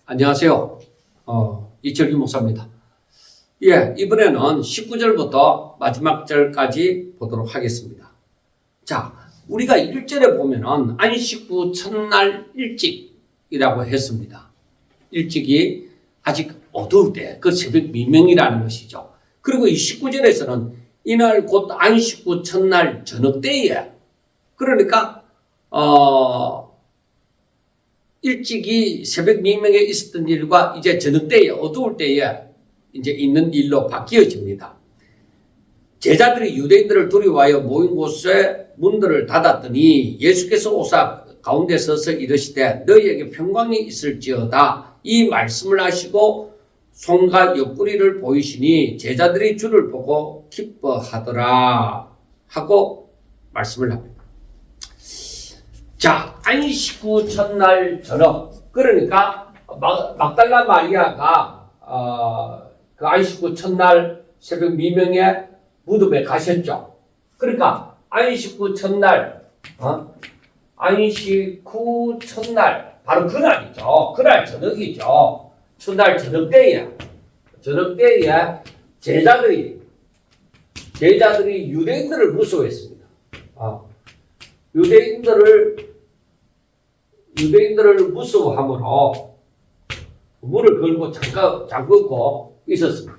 안녕하세요. 이철규 목사입니다. 이번에는 19절부터 마지막 절까지 보도록 하겠습니다. 자, 우리가 1절에 보면은 안식 후 첫날 일찍이라고 했습니다. 일찍이 아직 어두울 때, 그 새벽 미명이라는 것이죠. 그리고 이 19절에서는 이날 곧 안식 후 첫날 저녁 때에, 그러니까 일찍이 새벽 미명에 있었던 일과 이제 저녁 때에 어두울 때에 이제 있는 일로 바뀌어집니다. 제자들이 유대인들을 두려워하여 모인 곳에 문들을 닫았더니 예수께서 오사 가운데 서서 이르시되 너희에게 평강이 있을지어다. 이 말씀을 하시고 손과 옆구리를 보이시니 제자들이 주를 보고 기뻐하더라 하고 말씀을 합니다. 자, 안식 후 첫날 저녁. 그러니까 막달라 마리아가 그 안식 후 첫날 새벽 미명에 무덤에 가셨죠. 그러니까 안식 후 첫날, 안식 후 첫날 바로 그날이죠. 그날 저녁이죠. 첫날 저녁 때에 제자들이 유대인들을 무서워했습니다. 유대인들을 무서워함으로 문을 걸고 잠그고 있었습니다.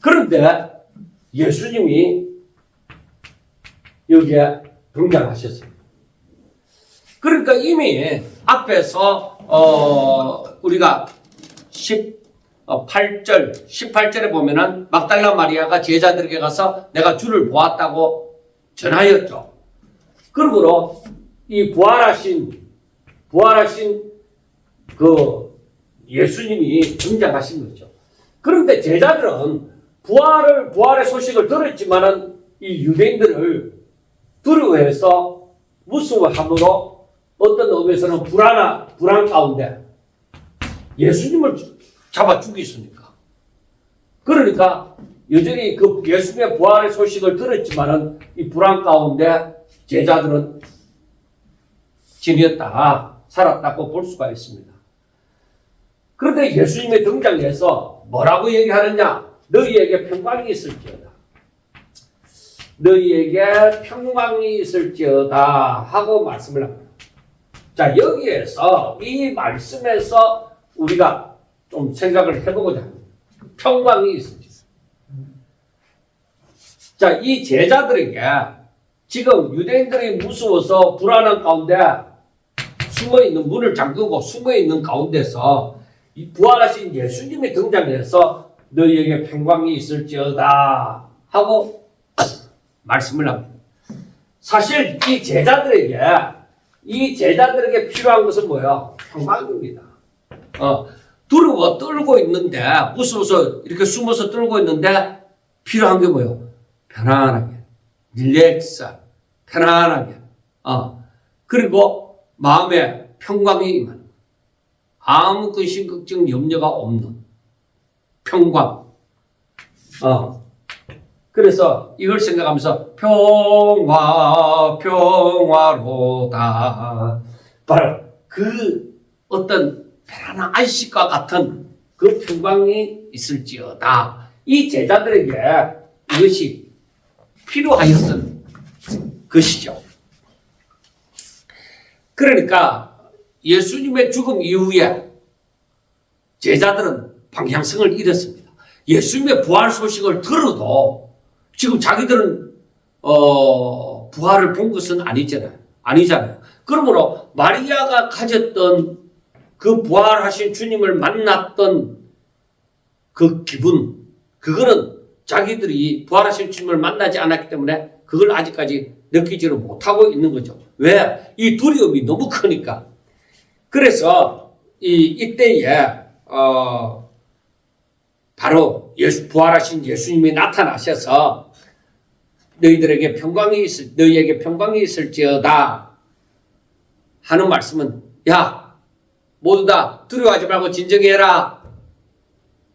그런데 예수님이 여기에 등장하셨습니다. 그러니까 이미 앞에서 우리가 18절에 보면은 막달라 마리아가 제자들에게 가서 내가 주를 보았다고 전하였죠. 그러므로 이 부활하신 그 예수님이 등장하신 거죠. 그런데 제자들은 부활의 소식을 들었지만은 이 유대인들을 두려워해서 무서워함으로 어떤 의미에서는 불안 가운데 예수님을 잡아 죽였으니까. 그러니까 여전히 그 예수님의 부활의 소식을 들었지만은 이 불안 가운데 제자들은 지냈다, 살았다고 볼 수가 있습니다. 그런데 예수님의 등장해서 뭐라고 얘기하느냐? 너희에게 평강이 있을지어다. 너희에게 평강이 있을지어다 하고 말씀을 합니다. 자, 여기에서 이 말씀에서 우리가 좀 생각을 해보고자 합니다. 평강이 있을지. 자, 이 제자들에게 지금 유대인들이 무서워서 불안한 가운데 숨어있는 문을 잠그고 숨어있는 가운데서 이 부활하신 예수님이 등장해서 너희에게 평강이 있을지어다 하고 말씀을 합니다. 사실 이 제자들에게 필요한 것은 뭐예요? 평강입니다. 두려워 떨고 있는데, 무서워서 이렇게 숨어서 떨고 있는데 필요한 게 뭐예요? 편안하게, 릴렉스, 편안하게, 그리고 마음에 평강이 임하는, 아무 근심, 걱정, 염려가 없는 평강. 그래서 이걸 생각하면서 평화로다. 바로 그 어떤 편안한 안식과 같은 그 평강이 있을지어다. 이 제자들에게 이것이 필요하였던 것이죠. 그러니까 예수님의 죽음 이후에 제자들은 방향성을 잃었습니다. 예수님의 부활 소식을 들어도 지금 자기들은 부활을 본 것은 아니잖아요. 그러므로 마리아가 가졌던 그 부활하신 주님을 만났던 그 기분, 그거는 자기들이 부활하신 주님을 만나지 않았기 때문에 그걸 아직까지 느끼지를 못하고 있는 거죠. 왜? 이 두려움이 너무 크니까. 그래서 이때에 바로 부활하신 예수님이 나타나셔서 너희에게 평강이 있을지어다 하는 말씀은, 야, 모두 다 두려워하지 말고 진정해라,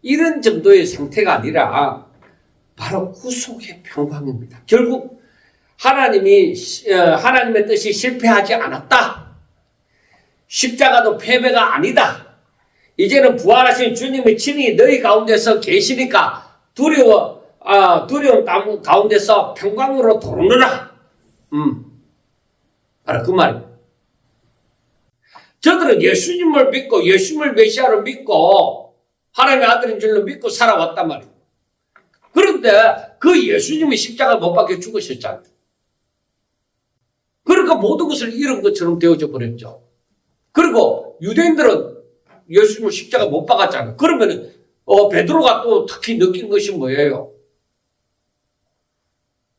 이런 정도의 상태가 아니라 바로 구속의 평강입니다. 결국 하나님의 뜻이 실패하지 않았다. 십자가도 패배가 아니다. 이제는 부활하신 주님이 친히 너희 가운데서 계시니까 두려움 가운데서 평강으로 도르느라. 바로 그 말입니다. 저들은 예수님을 믿고 예수님을 메시아로 믿고 하나님의 아들인 줄로 믿고 살아왔단 말이에요. 그런데 그 예수님이 십자가 못 박혀 죽으셨잖아요. 그러니까 모든 것을 잃은 것처럼 되어져 버렸죠. 그리고 유대인들은 예수님을 십자가 못 박았잖아요. 그러면은 베드로가 또 특히 느낀 것이 뭐예요?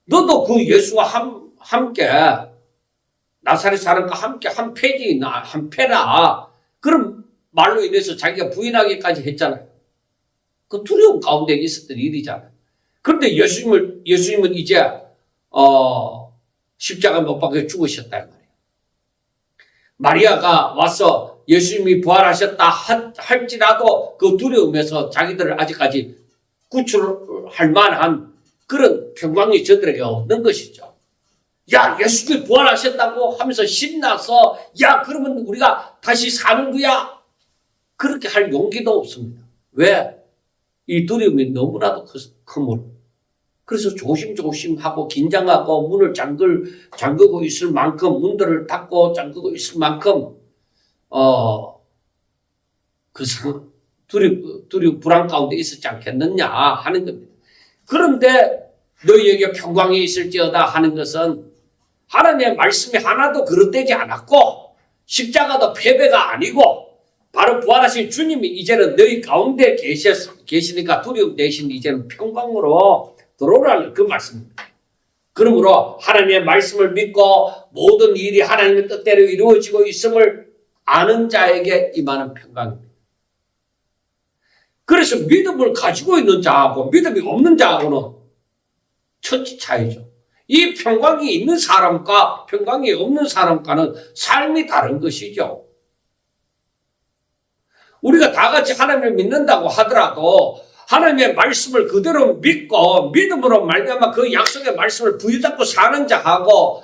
너도 그 예수와 함께 나사렛 사람과 함께 한 패나 그런 말로 인해서 자기가 부인하기까지 했잖아요. 그 두려움 가운데 있었던 일이잖아요. 그런데 예수님은 이제 십자가 못 박혀 죽으셨다 이 말이에요. 마리아가 와서 예수님이 부활하셨다 할지라도 그 두려움에서 자기들을 아직까지 구출할 만한 그런 평강이 저들에게 없는 것이죠. 야, 예수님이 부활하셨다고 하면서 신나서 야, 그러면 우리가 다시 사는 거야? 그렇게 할 용기도 없습니다. 왜? 이 두려움이 너무나도 크므로. 그래서 조심조심하고 긴장하고 문을 잠그고 있을 만큼 문들을 닫고 잠그고 있을 만큼 두려움 불안 가운데 있었지 않겠느냐 하는 겁니다. 그런데 너희에게 평강이 있을지어다 하는 것은 하나님의 말씀이 하나도 그릇되지 않았고 십자가도 패배가 아니고 바로 부활하신 주님이 이제는 너희 가운데 계시니까 두려움 대신 이제는 평강으로 들어오라는 그 말씀입니다. 그러므로 하나님의 말씀을 믿고 모든 일이 하나님의 뜻대로 이루어지고 있음을 아는 자에게 임하는 평강입니다. 그래서 믿음을 가지고 있는 자하고 믿음이 없는 자하고는 천지 차이죠. 이 평강이 있는 사람과 평강이 없는 사람과는 삶이 다른 것이죠. 우리가 다 같이 하나님을 믿는다고 하더라도 하나님의 말씀을 그대로 믿고 믿음으로 말미암아 그 약속의 말씀을 부여잡고 사는 자하고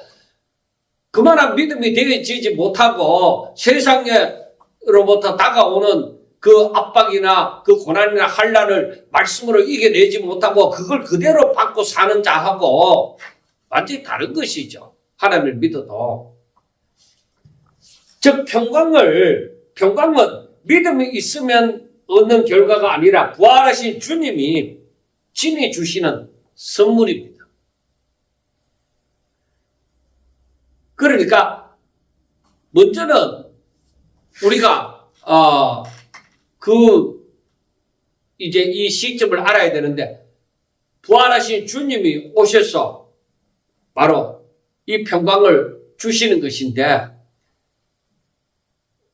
그만한 믿음이 되어지지 못하고 세상으로부터 다가오는 그 압박이나 그 고난이나 환난을 말씀으로 이겨내지 못하고 그걸 그대로 받고 사는 자하고 완전히 다른 것이죠. 하나님을 믿어도. 즉 평강은 믿음이 있으면 얻는 결과가 아니라 부활하신 주님이 친히 주시는 선물입니다. 그러니까 먼저는 우리가 이제 이 시점을 알아야 되는데 부활하신 주님이 오셔서 바로 이 평강을 주시는 것인데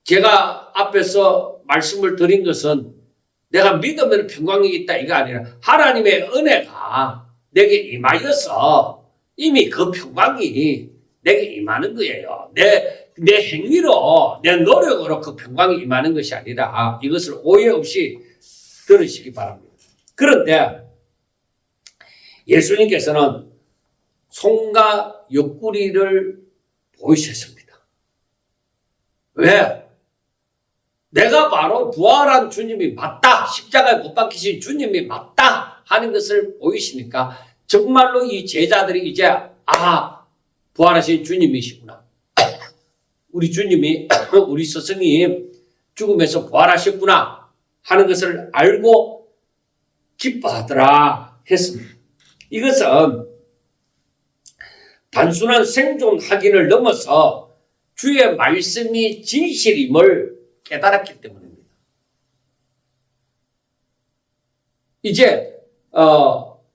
제가 앞에서 말씀을 드린 것은 내가 믿으면 평강이 있다 이거 아니라 하나님의 은혜가 내게 임하여서 이미 그 평강이 내게 임하는 거예요. 내 행위로 내 노력으로 그 평강이 임하는 것이 아니라 이것을 오해 없이 들으시기 바랍니다. 그런데 예수님께서는 손과 옆구리를 보이셨습니다. 왜? 내가 바로 부활한 주님이 맞다. 십자가에 못 박히신 주님이 맞다 하는 것을 보이시니까 정말로 이 제자들이 이제 부활하신 주님이시구나. 우리 주님이 우리 스승이 죽음에서 부활하셨구나 하는 것을 알고 기뻐하더라 했습니다. 이것은 단순한 생존 확인을 넘어서 주의 말씀이 진실임을 깨달았기 때문입니다. 이제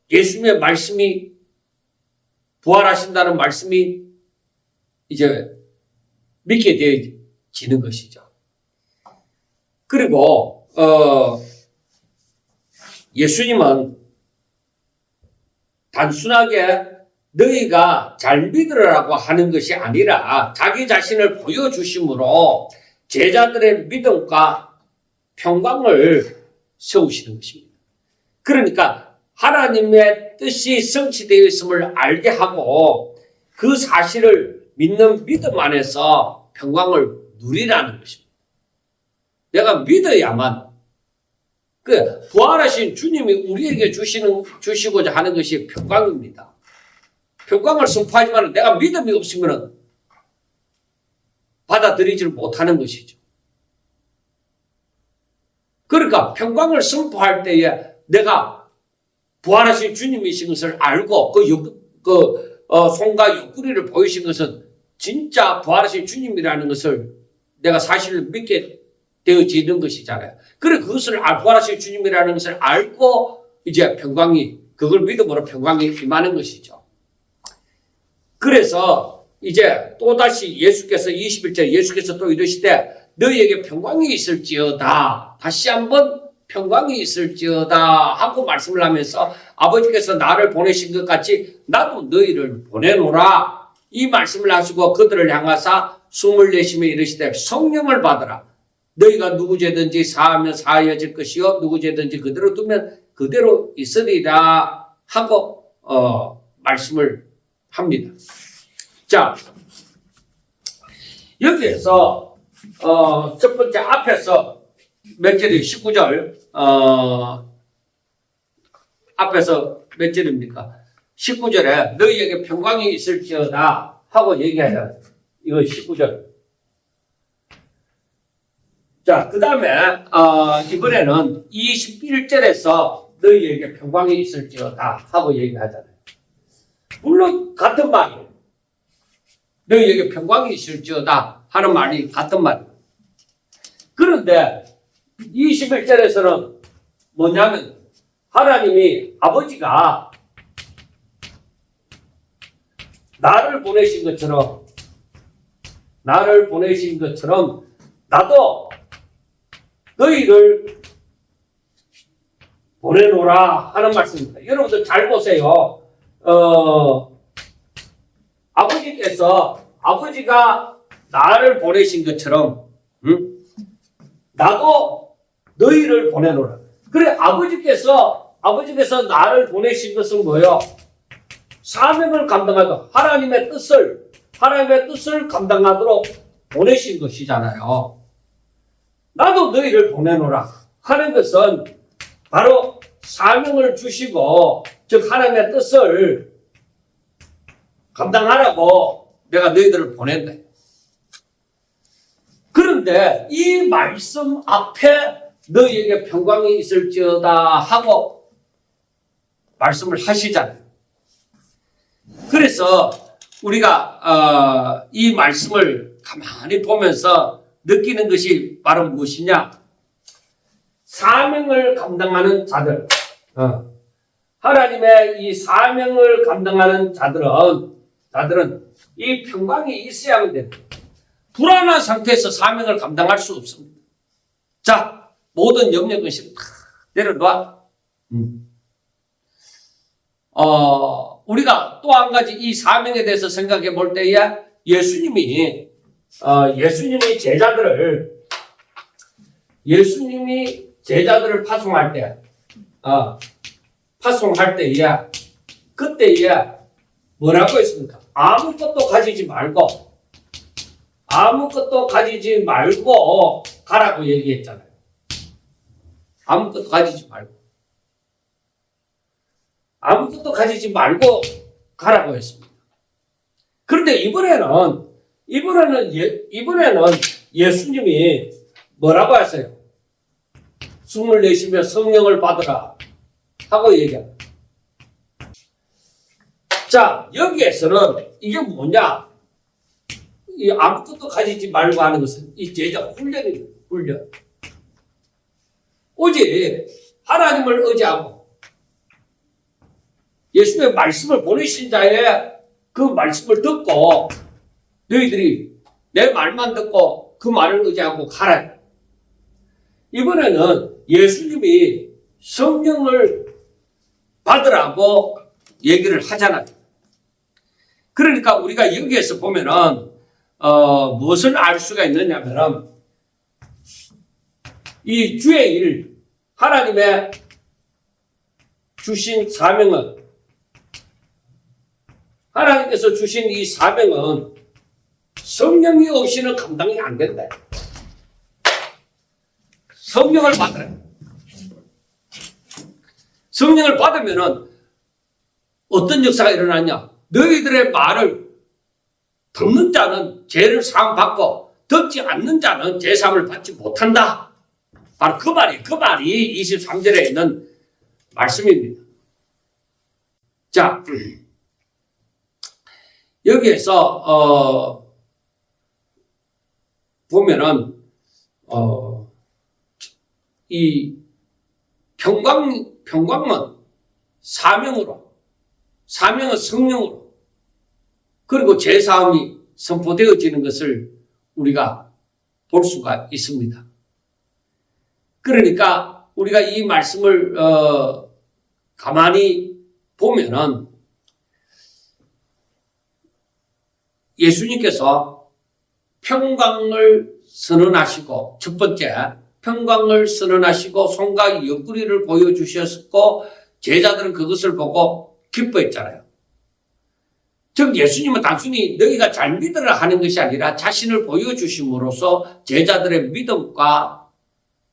예수님의 말씀이 부활하신다는 말씀이 이제 믿게 되어지는 것이죠. 그리고 예수님은 단순하게 너희가 잘 믿으라고 하는 것이 아니라 자기 자신을 보여주심으로 제자들의 믿음과 평강을 세우시는 것입니다. 그러니까 하나님의 뜻이 성취되어 있음을 알게 하고 그 사실을 믿는 믿음 안에서 평강을 누리라는 것입니다. 내가 믿어야만 부활하신 주님이 우리에게 주시고자 하는 것이 평강입니다. 평강을 선포하지만 내가 믿음이 없으면 받아들이지를 못하는 것이죠. 그러니까 평강을 선포할 때에 내가 부활하신 주님이신 것을 알고 손과 옆구리를 보이신 것은 진짜 부활하신 주님이라는 것을 내가 사실을 믿게 되어지는 것이잖아요. 그래 그것을 부활하신 주님이라는 것을 알고 이제 그걸 믿음으로 평강이 임하는 것이죠. 그래서 이제 또다시 예수께서 21절 예수께서 또 이르시되 너희에게 평강이 있을지어다. 다시 한번 평강이 있을지어다 하고 말씀을 하면서 아버지께서 나를 보내신 것 같이 나도 너희를 보내노라. 이 말씀을 하시고 그들을 향하사 숨을 내쉬며 이르시되 성령을 받으라. 너희가 누구 죄든지 사하면 사하여질 것이요 누구 죄든지 그대로 두면 그대로 있으리라 하고 말씀을 합니다. 자, 여기에서 첫 번째 앞에서 몇 절이 19절 앞에서 몇 절입니까? 19절에 너희에게 평강이 있을지어다 하고 얘기하잖아요. 이거 19절. 자, 그 다음에 이번에는 21절에서 너희에게 평강이 있을지어다 하고 얘기하잖아요. 물론 같은 말이에요. 너희에게 평강이 있을지어다 하는 말이 같은 말이에요. 그런데 21절에서는 뭐냐면 하나님이 아버지가 나를 보내신 것처럼 나도 너희를 보내노라 하는 말씀입니다. 여러분들 잘 보세요. 아버지가 나를 보내신 것처럼 나도 너희를 보내노라. 그래 아버지께서 나를 보내신 것은 뭐예요? 사명을 감당하도록 하나님의 뜻을 감당하도록 보내신 것이잖아요. 나도 너희를 보내노라 하는 것은 바로 사명을 주시고 즉 하나님의 뜻을 감당하라고 내가 너희들을 보낸다. 그런데 이 말씀 앞에 너희에게 평강이 있을지어다 하고 말씀을 하시잖아요. 그래서 우리가 이 말씀을 가만히 보면서 느끼는 것이 바로 무엇이냐? 사명을 감당하는 자들, 하나님의 이 사명을 감당하는 자들은 이 평강이 있어야만 됩니다. 불안한 상태에서 사명을 감당할 수 없습니다. 자, 모든 염려 근심 다 내려놔. 우리가 또 한 가지 이 사명에 대해서 생각해 볼 때에 예수님이 제자들을 파송할 때에 그때에 뭐라고 했습니까? 아무것도 가지지 말고 가라고 얘기했잖아요. 아무것도 가지지 말고 가라고 했습니다. 그런데 이번에는 예수님이 뭐라고 하세요? 숨을 내쉬며 성령을 받으라 하고 얘기합니다. 자, 여기에서는 이게 뭐냐? 이 아무것도 가지지 말고 하는 것은 이 제자 훈련입니다. 훈련. 오직 하나님을 의지하고 예수님의 말씀을 보내신 자의 그 말씀을 듣고 너희들이 내 말만 듣고 그 말을 의지하고 가라. 이번에는 예수님이 성령을 받으라고 얘기를 하잖아요. 그러니까 우리가 여기에서 보면은 무엇을 알 수가 있느냐면은 이 주의 일, 하나님의 주신 하나님께서 주신 이 사명은 성령이 없이는 감당이 안 된다. 성령을 받으라. 성령을 받으면은 어떤 역사가 일어나냐? 너희들의 말을 듣는 자는 죄를 사함받고 듣지 않는 자는 죄사함을 받지 못한다. 바로 그 말이 23절에 있는 말씀입니다. 자, 여기에서 보면은 이 평강은 사명은 성령으로, 그리고 죄사함이 선포되어지는 것을 우리가 볼 수가 있습니다. 그러니까 우리가 이 말씀을 가만히 보면은 예수님께서 평강을 선언하시고, 첫 번째 평강을 선언하시고 손과 옆구리를 보여주셨고 제자들은 그것을 보고 기뻐했잖아요. 즉 예수님은 단순히 너희가 잘 믿으라 하는 것이 아니라 자신을 보여주심으로써 제자들의 믿음과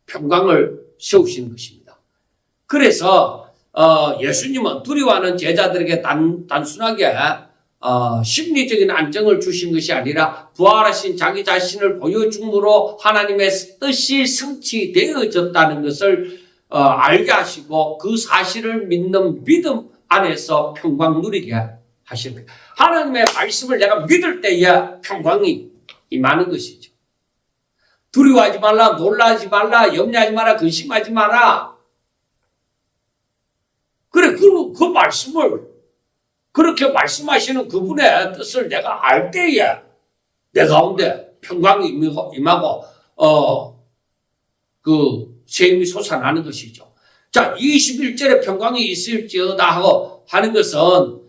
평강을 세우시는 것입니다. 그래서 예수님은 두려워하는 제자들에게 단순하게 심리적인 안정을 주신 것이 아니라 부활하신 자기 자신을 보여줌으로 하나님의 뜻이 성취되어졌다는 것을 알게 하시고 그 사실을 믿는 믿음 안에서 평강 누리게 하십니다. 하나님의 말씀을 내가 믿을 때에 평강이 임하는 것이죠. 두려워하지 말라, 놀라지 말라, 염려하지 마라, 근심하지 마라. 그래, 그 말씀을, 그렇게 말씀하시는 그분의 뜻을 내가 알 때에 내 가운데 평강이 임하고 그 셈이 솟아나는 것이죠. 자, 21절에 평강이 있을지어다 하고 하는 것은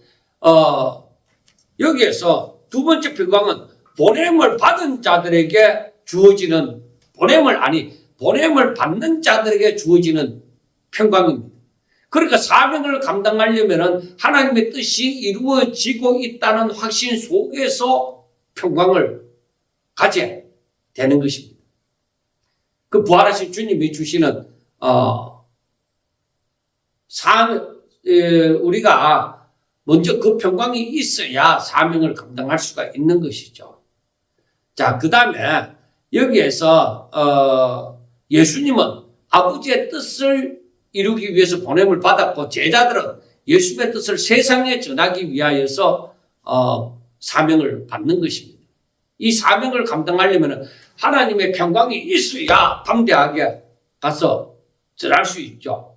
여기에서 두 번째 평강은 보냄을 받은 자들에게 주어지는, 보냄을 받는 자들에게 주어지는 평강입니다. 그러니까 사명을 감당하려면 하나님의 뜻이 이루어지고 있다는 확신 속에서 평강을 가져야 되는 것입니다. 그 부활하신 주님이 주시는 우리가 먼저 그 평강이 있어야 사명을 감당할 수가 있는 것이죠. 자, 그 다음에 여기에서 예수님은 아버지의 뜻을 이루기 위해서 보냄을 받았고 제자들은 예수의 뜻을 세상에 전하기 위하여서 사명을 받는 것입니다. 이 사명을 감당하려면 하나님의 평강이 있어야 담대하게 가서 전할 수 있죠.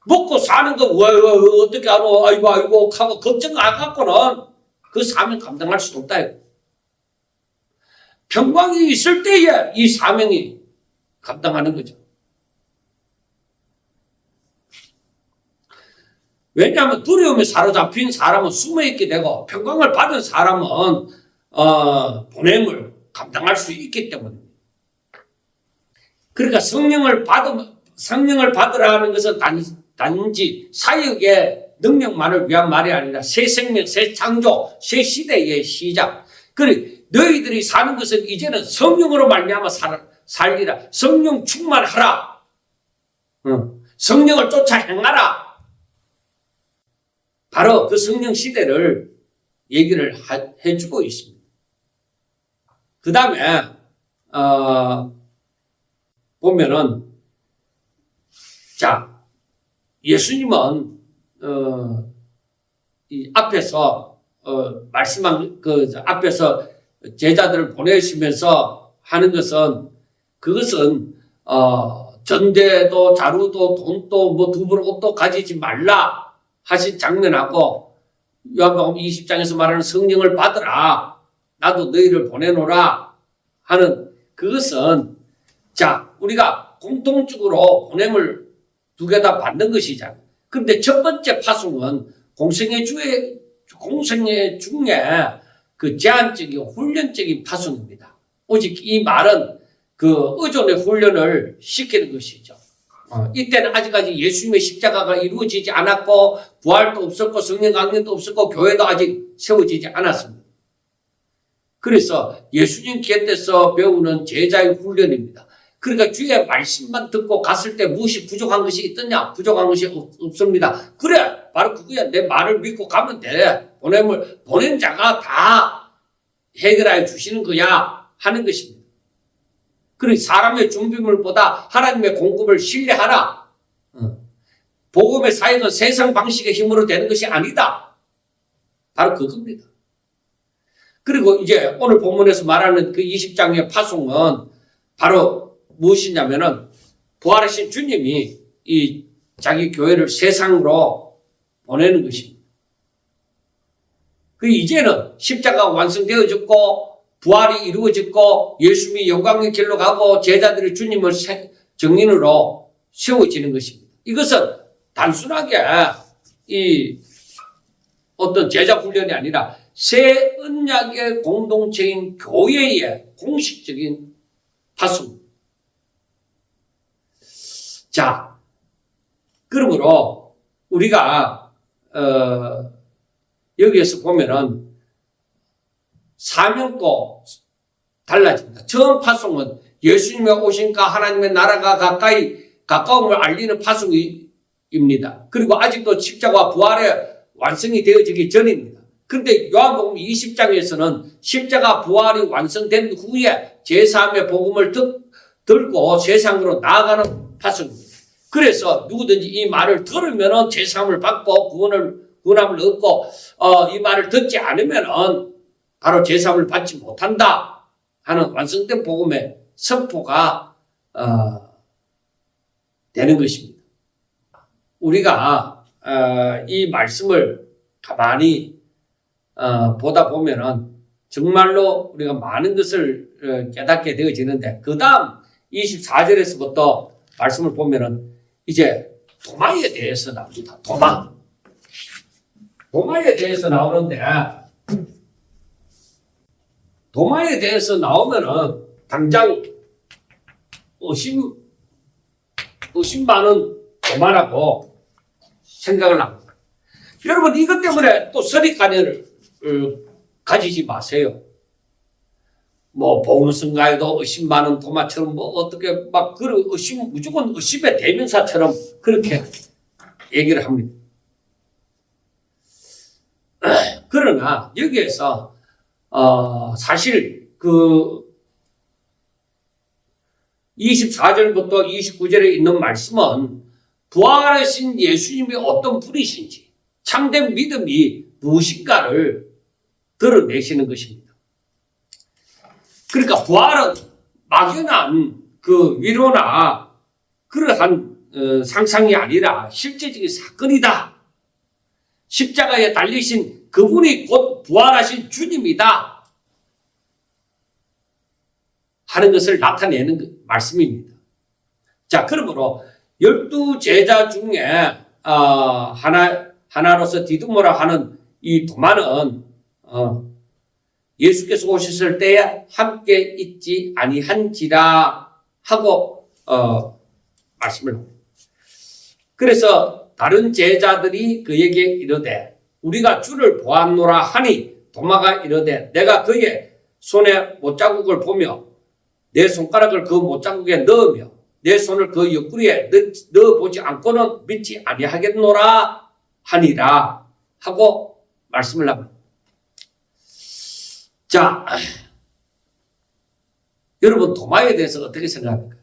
먹고 사는 거 어떻게 하노 아이고 하고 걱정 안 갖고는 그 사명 감당할 수 없다. 평강이 있을 때에 이 사명이 감당하는 거죠. 왜냐하면 두려움에 사로잡힌 사람은 숨어있게 되고 평강을 받은 사람은 보냄을 감당할 수 있기 때문입니다. 그러니까 성령을 받으라 하는 것은 단지 사역의 능력만을 위한 말이 아니라 새 생명, 새 창조, 새 시대의 시작. 그래 너희들이 사는 것은 이제는 성령으로 말미암아 살리라. 성령 충만하라. 성령을 쫓아 행하라. 바로 그 성령 시대를 얘기를 해주고 있습니다. 그 다음에 보면은 자 예수님은 이 앞에서 말씀한 그 앞에서 제자들을 보내시면서 하는 것은 그것은 전대도 자루도 돈도 뭐 두부로 옷도 가지지 말라 하신 장면하고 요한복음 20장에서 말하는 성령을 받으라 나도 너희를 보내노라 하는 그것은 자 우리가 공통적으로 보냄을 두 개 다 받는 것이잖아. 그런데 첫 번째 파송은 공생애 중에 그 제한적인 훈련적인 파송입니다. 오직 이 말은 그 의존의 훈련을 시키는 것이죠. 이때는 아직까지 예수님의 십자가가 이루어지지 않았고 부활도 없었고 성령 강림도 없었고 교회도 아직 세워지지 않았습니다. 그래서 예수님 곁에서 배우는 제자의 훈련입니다. 그러니까 주의 말씀만 듣고 갔을 때 무엇이 부족한 것이 있더냐? 부족한 것이 없습니다. 그래, 바로 그거야. 내 말을 믿고 가면 돼. 보낸 자가 다 해결해 주시는 거야 하는 것입니다. 그리고 사람의 준비물보다 하나님의 공급을 신뢰하라. 복음의 사역은 세상 방식의 힘으로 되는 것이 아니다. 바로 그겁니다. 그리고 이제 오늘 본문에서 말하는 그 20장의 파송은 바로 무엇이냐면은 부활하신 주님이 이 자기 교회를 세상으로 보내는 것입니다. 그 이제는 십자가가 완성되어졌고 부활이 이루어졌고 예수님이 영광의 길로 가고 제자들이 주님을 정인으로 세워지는 것입니다. 이것은 단순하게 이 어떤 제자 훈련이 아니라 새 언약의 공동체인 교회의 공식적인 파송. 자, 그러므로 우리가 여기에서 보면은 사명도 달라집니다. 처음 파송은 예수님의 오심과 하나님의 나라가 가까움을 알리는 파송입니다. 그리고 아직도 십자가와 부활의 완성이 되어지기 전입니다. 그런데 요한복음 20장에서는 십자가 부활이 완성된 후에 제3의 복음을 들고 세상으로 나아가는 파송입니다. 그래서 누구든지 이 말을 들으면 제3을 받고 구원함을 얻고 이 말을 듣지 않으면 바로 제3을 받지 못한다 하는 완성된 복음의 선포가 되는 것입니다. 우리가 이 말씀을 가만히 보다 보면은 정말로 우리가 많은 것을 깨닫게 되어지는데 그 다음 24절에서부터 말씀을 보면은 이제 도마에 대해서 나옵니다. 도마에 대해서 나오는데 도마에 대해서 나오면은 당장 의심 많은 도마라고 생각을 합니다. 여러분 이것 때문에 또 선입관념을 가지지 마세요. 뭐 복음성가에도 의심 많은 도마처럼 뭐 어떻게 막 그런 무조건 의심의 대명사처럼 그렇게 얘기를 합니다. 그러나 여기에서 사실 그 24절부터 29절에 있는 말씀은 부활하신 예수님이 어떤 분이신지 참된 믿음이 무엇인가를 드러내시는 것입니다. 그러니까 부활은 막연한 그 위로나 그러한 상상이 아니라 실제적인 사건이다. 십자가에 달리신 그분이 곧 부활하신 주님이다 하는 것을 나타내는 말씀입니다. 자, 그러므로 12제자 중에 하나로서 디두모라 하는 이 도마는 예수께서 오셨을 때에 함께 있지 아니한지라 하고 말씀을 합니다. 그래서 다른 제자들이 그에게 이르되 우리가 주를 보았노라 하니 도마가 이르되 내가 그의 손에 못자국을 보며 내 손가락을 그 못자국에 넣으며 내 손을 그 옆구리에 넣어보지 않고는 믿지 아니하겠노라 하니라 하고 말씀을 합니다. 자, 여러분 도마에 대해서 어떻게 생각합니까?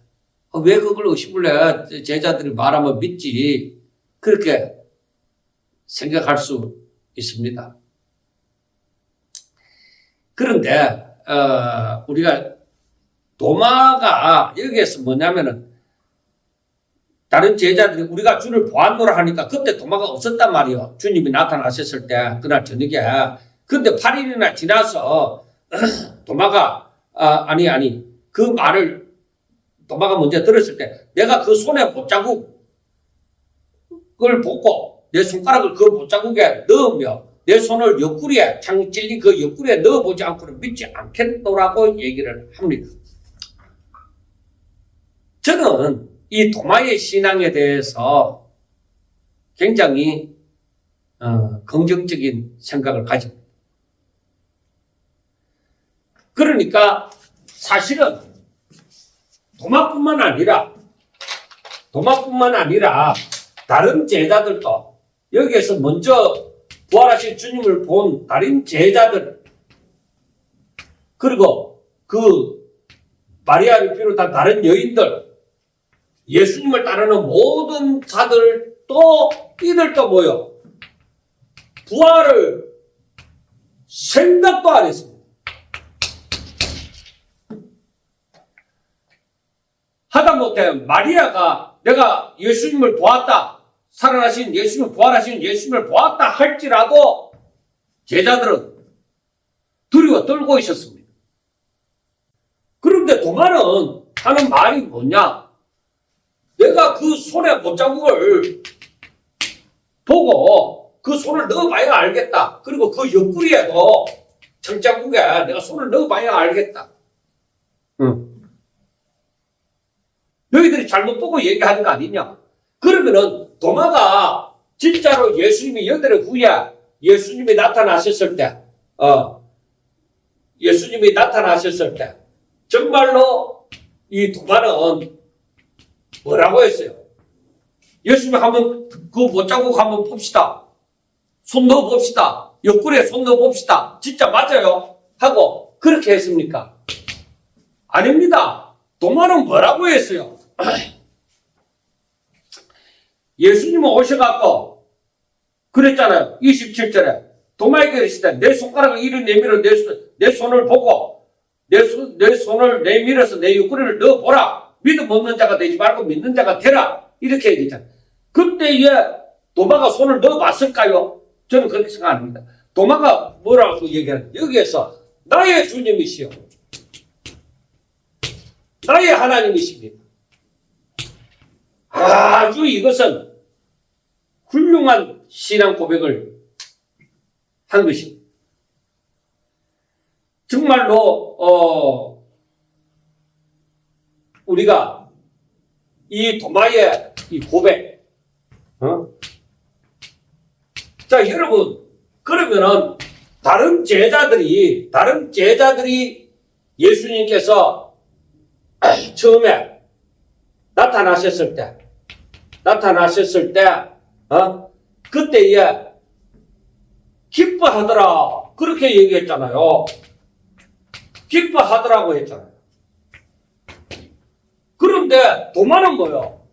왜 그걸 의심을 해? 제자들이 말하면 믿지. 그렇게 생각할 수 있습니다. 그런데 우리가 도마가 여기에서 뭐냐면은 다른 제자들이 우리가 주를 보았노라 하니까 그때 도마가 없었단 말이에요. 주님이 나타나셨을 때 그날 저녁에. 그런데 8일이나 지나서 도마가 아니 그 말을 도마가 먼저 들었을 때 내가 그 손에 못자국을 보고 내 손가락을 그 못자국에 넣으며 내 손을 옆구리에 창 찔린 그 옆구리에 넣어보지 않고는 믿지 않겠노라고 얘기를 합니다. 저는 이 도마의 신앙에 대해서 굉장히 긍정적인 생각을 가집니다. 그러니까 사실은 도마뿐만 아니라 다른 제자들도 여기에서 먼저 부활하신 주님을 본 다른 제자들, 그리고 그 마리아를 비롯한 다른 여인들, 예수님을 따르는 모든 자들, 또 이들도 뭐요? 부활을 생각도 안 했습니다. 하다못해 마리아가 내가 예수님을 보았다, 살아나신 예수님을, 부활하신 예수님을 보았다 할지라도 제자들은 두려워 떨고 있었습니다. 그런데 도마는 하는 말이 뭐냐? 내가 그 손에 못자국을 보고 그 손을 넣어봐야 알겠다. 그리고 그 옆구리에도 장자국에 내가 손을 넣어봐야 알겠다. 너희들이 잘못 보고 얘기하는 거 아니냐? 그러면은 도마가 진짜로 예수님이 여덟의 후에 예수님이 나타나셨을 때, 정말로 이 도마는 뭐라고 했어요? 예수님 한번 그 못자국 한번 봅시다. 손 넣어 봅시다. 옆구리에 손 넣어 봅시다. 진짜 맞아요? 하고 그렇게 했습니까? 아닙니다. 도마는 뭐라고 했어요? 예수님은 오셔갖고 그랬잖아요. 27절에 도마에게 이르시되 내 손가락을 이리 내밀어 내 손을 보고 내 손을 내밀어서 내 옆구리를 넣어보라. 믿음 없는 자가 되지 말고 믿는 자가 되라. 이렇게 얘기했잖아요. 그때에 도마가 손을 넣어봤을까요? 저는 그렇게 생각합니다. 도마가 뭐라고 얘기하는 여기에서 나의 주님이시여, 나의 하나님이십니다. 아주 이것은 훌륭한 신앙 고백을 한 것입니다. 정말로 우리가 이 도마의 이 고백, 자 여러분, 그러면은 다른 제자들이 예수님께서 처음에 나타나셨을 때 그때에 기뻐하더라 그렇게 얘기했잖아요. 기뻐하더라고 했잖아요. 그런데 도마는 뭐요?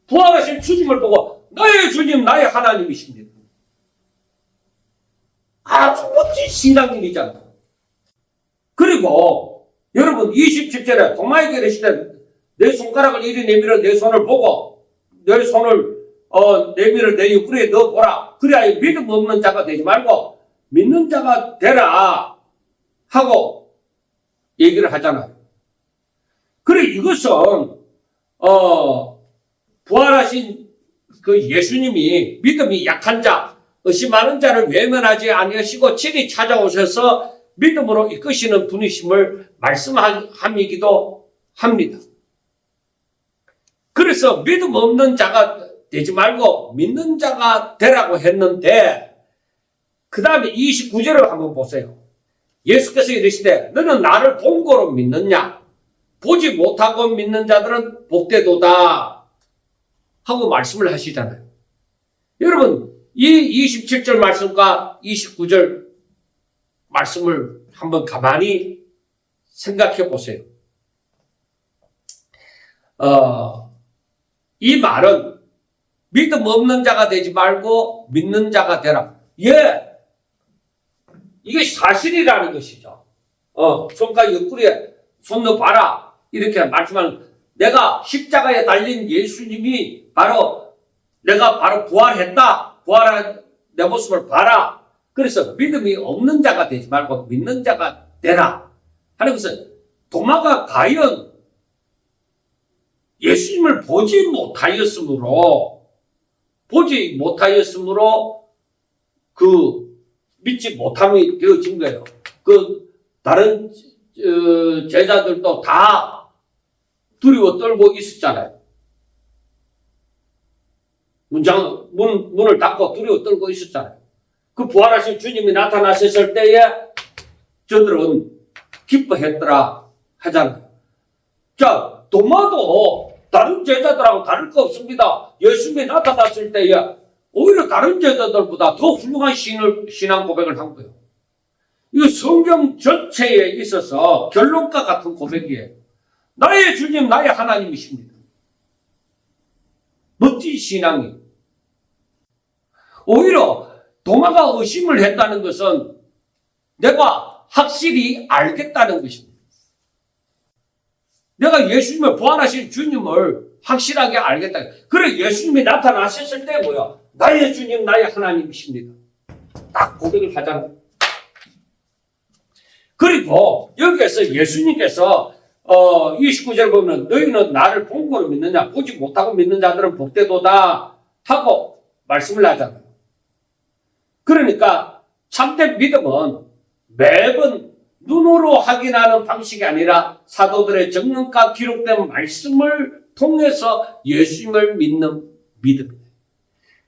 부활하신 주님을 보고 나의 주님, 나의 하나님이십니다. 아주 멋진 신앙인이잖아요. 그리고 여러분 27절에 도마에게 이르시되 내 손가락을 이리 내밀어 내 손을 보고 내 손을 내밀어 내 옆구리에 넣어보라. 그래야 믿음 없는 자가 되지 말고 믿는 자가 되라 하고 얘기를 하잖아요. 그래 이것은 부활하신 그 예수님이 믿음이 약한 자, 의심 많은 자를 외면하지 아니하시고 친히 찾아오셔서 믿음으로 이끄시는 분이심을 말씀함이기도 합니다. 그래서 믿음 없는 자가 되지 말고 믿는 자가 되라고 했는데 그 다음에 29절을 한번 보세요. 예수께서 이르시되 너는 나를 본 거로 믿느냐? 보지 못하고 믿는 자들은 복되도다 하고 말씀을 하시잖아요. 여러분 이 27절 말씀과 29절 말씀을 한번 가만히 생각해 보세요. 이 말은 믿음 없는 자가 되지 말고 믿는 자가 되라. 이게 사실이라는 것이죠. 손가락 옆구리에 손 넣어봐라. 이렇게 말씀하는, 내가 십자가에 달린 예수님이 내가 바로 부활했다. 부활한 내 모습을 봐라. 그래서 믿음이 없는 자가 되지 말고 믿는 자가 되라. 하는 것은 도마가 과연 예수님을 보지 못하였으므로 그 믿지 못함이 되어진 거예요. 그 다른 제자들도 다 두려워 떨고 있었잖아요. 문을 닫고 두려워 떨고 있었잖아요. 그 부활하신 주님이 나타나셨을 때에 저들은 기뻐했더라 하잖아요. 자, 도마도 다른 제자들하고 다를 거 없습니다. 예수님이 나타났을 때에 오히려 다른 제자들보다 더 훌륭한 신앙 고백을 한 거예요. 이거 성경 전체에 있어서 결론과 같은 고백이에요. 나의 주님, 나의 하나님이십니다. 멋진 신앙이. 오히려 도마가 의심을 했다는 것은 내가 확실히 알겠다는 것입니다. 내가 예수님을 부활하신 주님을 확실하게 알겠다. 그래 예수님이 나타나셨을 때 뭐야? 나의 주님, 나의 하나님이십니다. 딱 고백을 하잖아요. 그리고 여기에서 예수님께서 29절 보면 너희는 나를 본 거로 믿느냐 보지 못하고 믿는 자들은 복되도다 하고 말씀을 하잖아요. 그러니까 참된 믿음은 매번 눈으로 확인하는 방식이 아니라 사도들의 정론과 기록된 말씀을 통해서 예수님을 믿는 믿음이에요.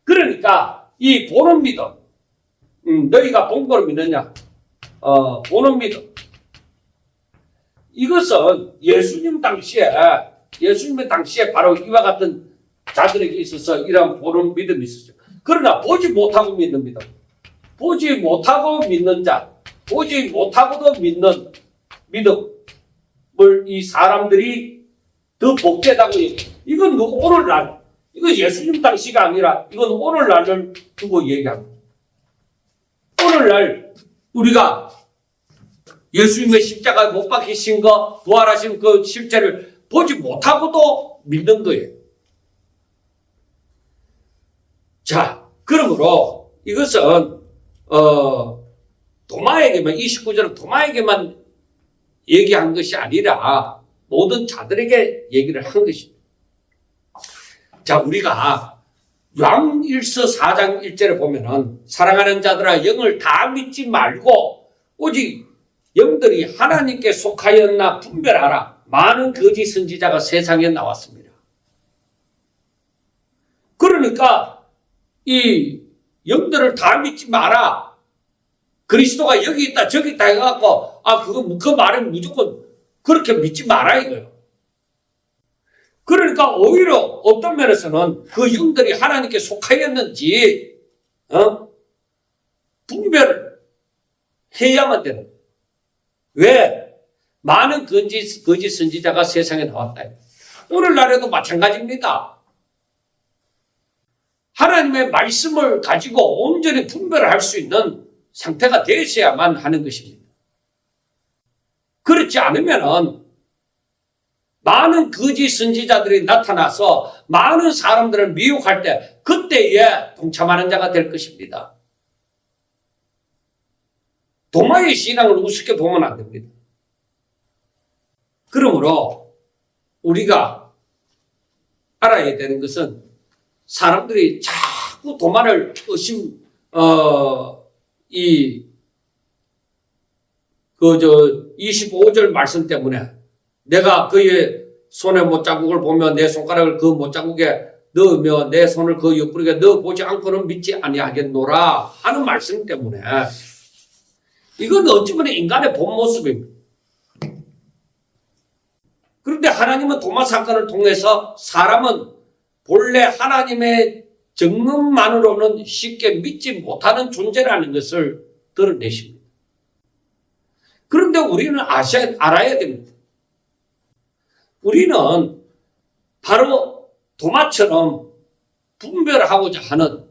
그러니까 이 보는 믿음, 너희가 본 거로 믿느냐? 보는 믿음. 이것은 예수님의 당시에 바로 이와 같은 자들에게 있어서 이런 보는 믿음이 있었죠. 그러나 보지 못하고 믿는 믿음. 보지 못하고 믿는 자, 보지 못하고도 믿는 믿음을 이 사람들이 더 복되다고 얘기해요. 이건 오늘날, 이건 예수님 당시가 아니라 이건 오늘날을 두고 얘기합니다. 오늘날 우리가 예수님의 십자가에 못 박히신 거, 부활하신 그 실제를 보지 못하고도 믿는 거예요. 자, 그러므로 이것은 도마에게만 29절은 도마에게만 얘기한 것이 아니라 모든 자들에게 얘기를 한 것입니다. 자, 우리가 요한일서 4장 1절에 보면은 사랑하는 자들아 영을 다 믿지 말고 오직 영들이 하나님께 속하였나 분별하라. 많은 거짓 선지자가 세상에 나왔습니다. 그러니까 이 영들을 다 믿지 마라. 그리스도가 여기 있다 저기 있다 해갖고 그 말은 무조건 그렇게 믿지 마라 이거예요. 그러니까 오히려 어떤 면에서는 그 영들이 하나님께 속하였는지 분별을 해야만 되는 거예요. 왜? 많은 거짓 선지자가 세상에 나왔다. 오늘날에도 마찬가지입니다. 하나님의 말씀을 가지고 온전히 분별을 할 수 있는 상태가 되셔야만 하는 것입니다. 그렇지 않으면은 많은 거짓 선지자들이 나타나서 많은 사람들을 미혹할 때 그때에 동참하는 자가 될 것입니다. 도마의 신앙을 우습게 보면 안 됩니다. 그러므로 우리가 알아야 되는 것은 사람들이 자꾸 도마를 25절 말씀 때문에 내가 그의 손의 못자국을 보며 내 손가락을 그 못자국에 넣으며 내 손을 그 옆구리에 넣어보지 않고는 믿지 아니하겠노라 하는 말씀 때문에 이건 어찌 보면 인간의 본 모습입니다. 그런데 하나님은 도마 사건을 통해서 사람은 본래 하나님의 정론만으로는 쉽게 믿지 못하는 존재라는 것을 드러내십니다. 그런데 우리는 알아야 됩니다. 우리는 바로 도마처럼 분별하고자 하는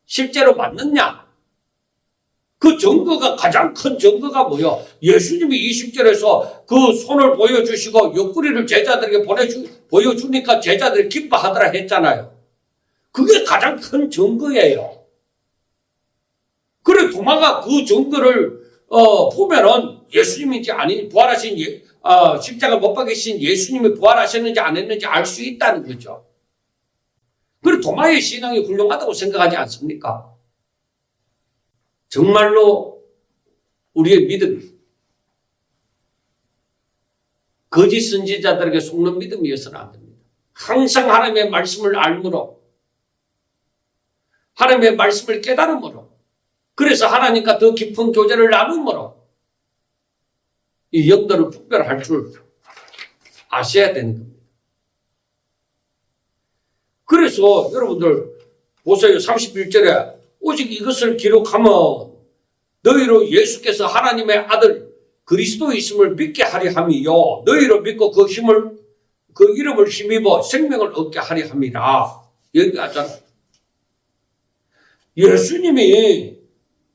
실제로 맞느냐? 그 증거가 가장 큰 증거가 뭐예요? 예수님이 20절에서 그 손을 보여주시고 옆구리를 제자들에게 보여주니까 제자들이 기뻐하더라 했잖아요. 그게 가장 큰 증거예요. 그래 도마가 그 증거를 보면은 예수님인지 아닌지 부활하신 십자가 못 박히신 예수님이 부활하셨는지 안 했는지 알 수 있다는 거죠. 그래 도마의 신앙이 훌륭하다고 생각하지 않습니까? 정말로 우리의 믿음이 거짓 선지자들에게 속는 믿음이어서는 안 됩니다. 항상 하나님의 말씀을 알므로 하나님의 말씀을 깨달음으로 그래서 하나님과 더 깊은 교제를 나눔으로 이 영들을 분별할 줄 아셔야 되는 겁니다. 그래서 여러분들 보세요. 31절에 오직 이것을 기록하면 너희로 예수께서 하나님의 아들 그리스도이심을 믿게 하리 함이요 너희로 믿고 그 이름을 힘입어 생명을 얻게 하리 함이라 얘기하잖아요. 예수님이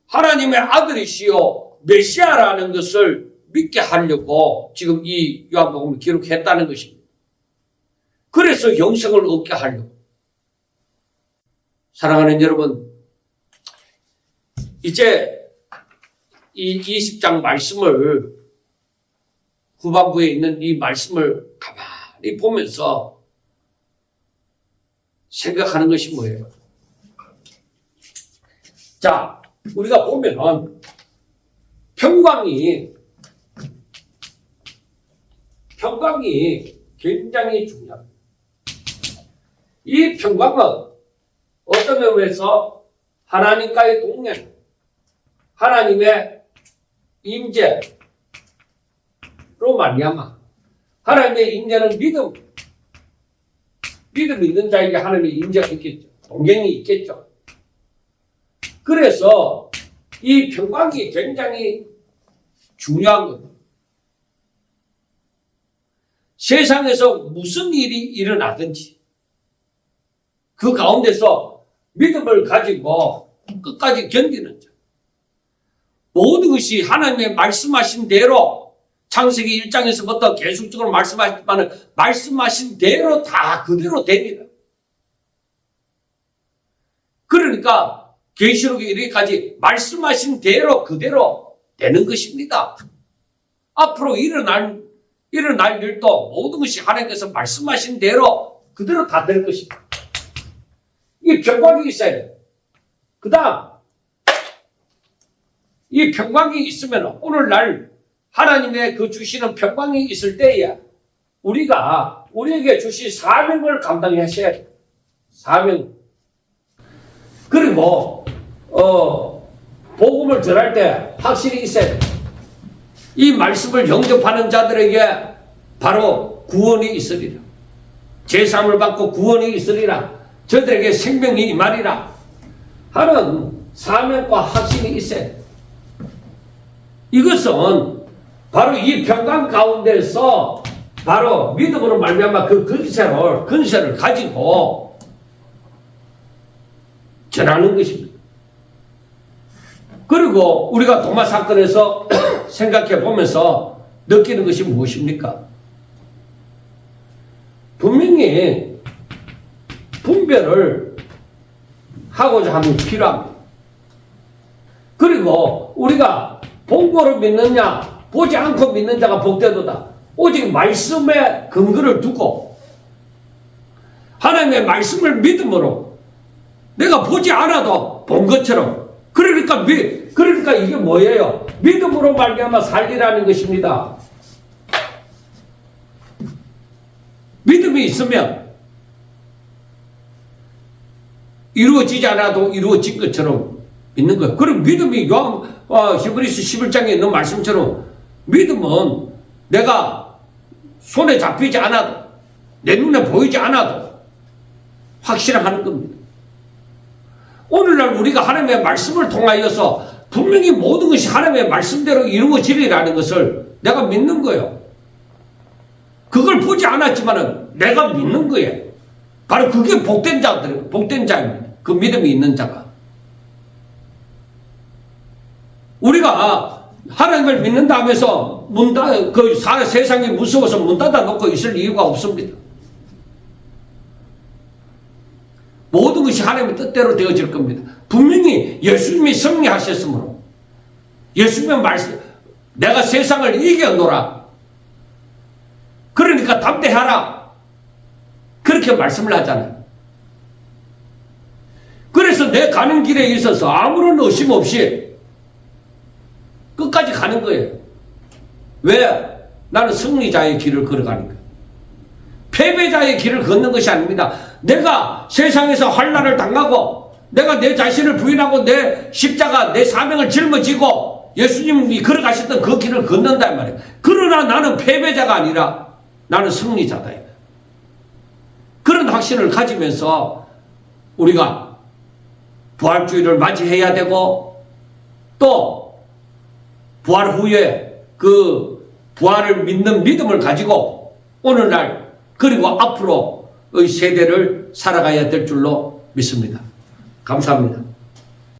하나님의 아들이시요 메시아라는 것을 믿게 하려고 지금 이 요한복음을 기록했다는 것입니다. 그래서 영생을 얻게 하려고. 사랑하는 여러분, 이제 이 20장 말씀을 후반부에 있는 이 말씀을 가만히 보면서 생각하는 것이 뭐예요? 자, 우리가 보면은 평강이 굉장히 중요합니다. 이 평강은 어떤 면에서 하나님과의 동행, 하나님의 임재로 말미암아 하나님의 임재는 믿음 있는 자에게 하나님의 임재가 있겠죠. 동행이 있겠죠. 그래서 이 평강이 굉장히 중요한 겁니다. 세상에서 무슨 일이 일어나든지 그 가운데서 믿음을 가지고 끝까지 견디는 자. 모든 것이 하나님의 말씀하신 대로 창세기 1장에서부터 계속적으로 말씀하셨지만 말씀하신 대로 다 그대로 됩니다. 그러니까 계시록에 이르기까지 말씀하신 대로 그대로 되는 것입니다. 앞으로 일어날 일도 모든 것이 하나님께서 말씀하신 대로 그대로 다 될 것입니다. 이 평강이 있어야 돼요. 그 다음 이 평강이 있으면 오늘날 하나님의 그 주시는 평강이 있을 때에 우리에게 주신 사명을 감당하셔야 돼요. 사명. 그리고 복음을 전할 때 확실히 있어야 돼요. 이 말씀을 영접하는 자들에게 바로 구원이 있으리라. 제사함을 받고 구원이 있으리라. 저들에게 생명이 임하리라 하는 사명과 확신이 있어야 돼요. 이것은 바로 이 평강 가운데서 바로 믿음으로 말미암아 그 근세를 가지고 전하는 것입니다. 그리고 우리가 도마 사건에서 생각해 보면서 느끼는 것이 무엇입니까? 분명히 분별을 하고자 하면 필요합니다. 그리고 우리가 본고를 믿느냐 보지 않고 믿는 자가 복되도다. 오직 말씀에 근거를 두고 하나님의 말씀을 믿음으로 내가 보지 않아도 본 것처럼 그러니까 이게 뭐예요? 믿음으로 말미암아 살리라는 것입니다. 믿음이 있으면 이루어지지 않아도 이루어진 것처럼 믿는 거예요. 그럼 믿음이 히브리서 11장에 있는 말씀처럼 믿음은 내가 손에 잡히지 않아도 내 눈에 보이지 않아도 확실하는 겁니다. 오늘날 우리가 하나님의 말씀을 통하여서 분명히 모든 것이 하나님의 말씀대로 이루어지리라는 것을 내가 믿는 거예요. 그걸 보지 않았지만 내가 믿는 거예요. 바로 그게 복된 자입니다. 그 믿음이 있는 자가. 우리가 하나님을 믿는다 하면서 세상이 무서워서 문 닫아 놓고 있을 이유가 없습니다. 모든 것이 하나님의 뜻대로 되어질 겁니다. 분명히 예수님이 승리하셨으므로 예수님의 말씀 내가 세상을 이겨노라. 그러니까 담대하라. 그렇게 말씀을 하잖아요. 그래서 내 가는 길에 있어서 아무런 의심 없이 끝까지 가는 거예요. 왜? 나는 승리자의 길을 걸어가니까. 패배자의 길을 걷는 것이 아닙니다. 내가 세상에서 환난을 당하고 내가 내 자신을 부인하고 내 십자가, 내 사명을 짊어지고 예수님이 걸어가셨던 그 길을 걷는단 말이에요. 그러나 나는 패배자가 아니라 나는 승리자다. 그런 확신을 가지면서 우리가 부활주의를 맞이해야 되고 또 부활 후에 그 부활을 믿는 믿음을 가지고 오늘날 그리고 앞으로의 세대를 살아가야 될 줄로 믿습니다. 감사합니다.